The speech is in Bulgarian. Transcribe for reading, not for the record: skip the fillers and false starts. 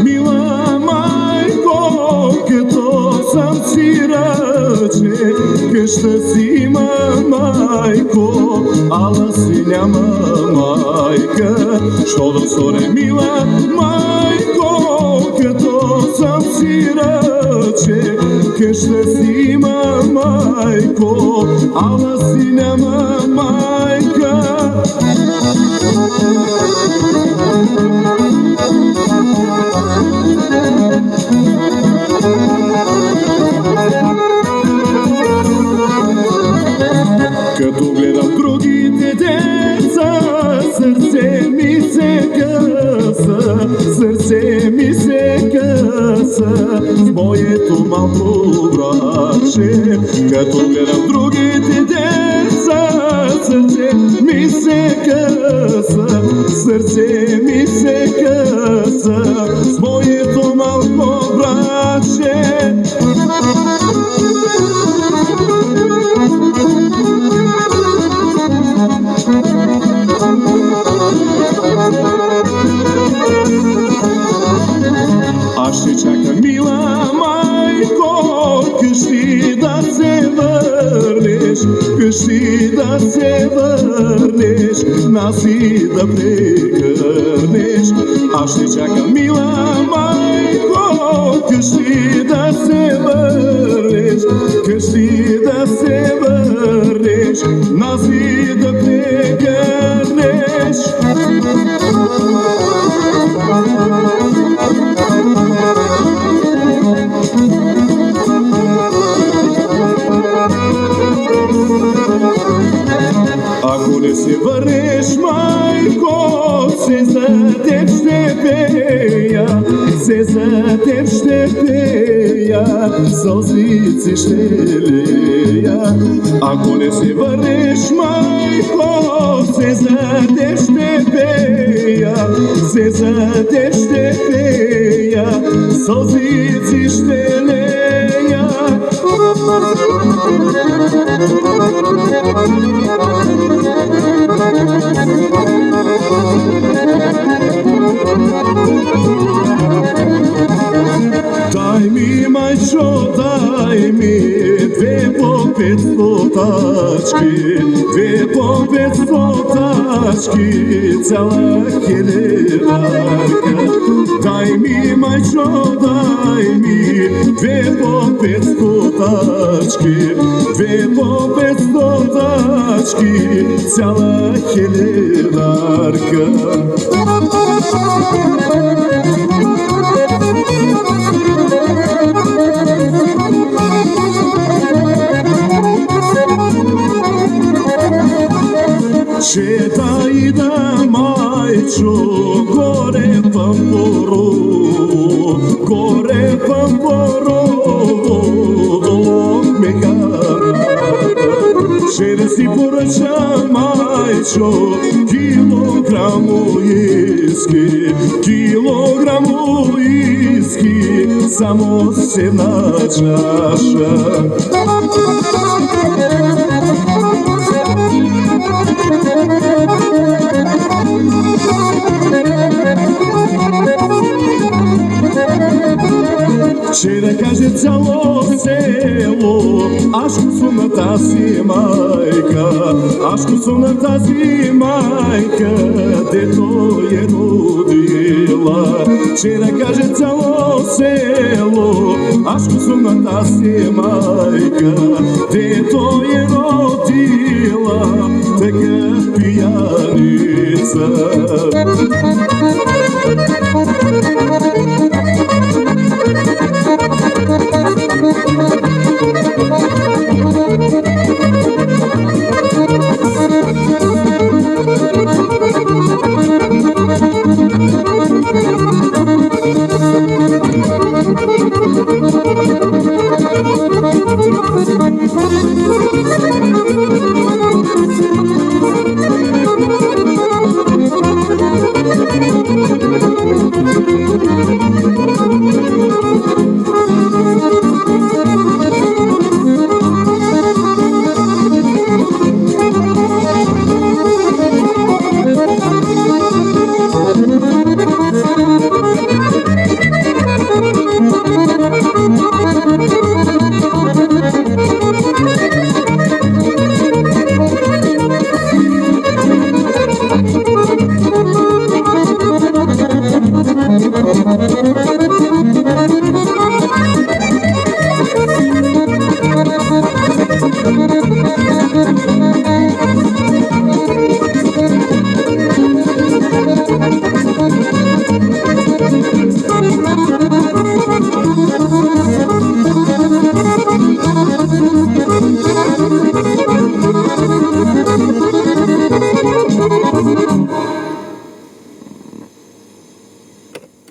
Мила майко, като съм сираче, къща си има майко, ала си няма майка. Що да сторе, мила майко, като съм сираче, къща си има майко, ала си няма майка. Като гледам другите деца, сърце ми се къса, сърце ми се къса с моето малко братче. Като гледам другите деца, сърце ми се къса, сърце ми се къса с моето малко братче. Аз ще чакам, мила майко, къщи да се върнеш, къщи да се върнеш, нас и да прегърнеш. Аз ще чакам, мила майко, къщи да се върнеш, къщи да се върнеш, нас и да прегърнеш. Ако не се върнеш, майко, се за теб ще пея, се за теб ще пея, сълзици ще лея. Ако не се върнеш, майко, се за теб ще пея, се за теб ще пея, сълзици ще лея. Дай ми, майчо, дай ми 2 по 500 тачки, 2 по 500 тачки, цяла хилядка. Дай ми, майчо, дай ми 2 по 500 тачки, 2 по 500 тачки, цяла хилядка. Че да ида, майчо, горе Пампорово, горе Пампорово, долу ме карата. Че да си поръча, майчо, килограм уиски, килограм уиски, само с една чаша. Че да каже цяло село, ашко съм на тази майка, ашко съм на тази майка, дето е родила. Че да каже цяло село, ашко съм на тази майка, дето е родила, така пияница.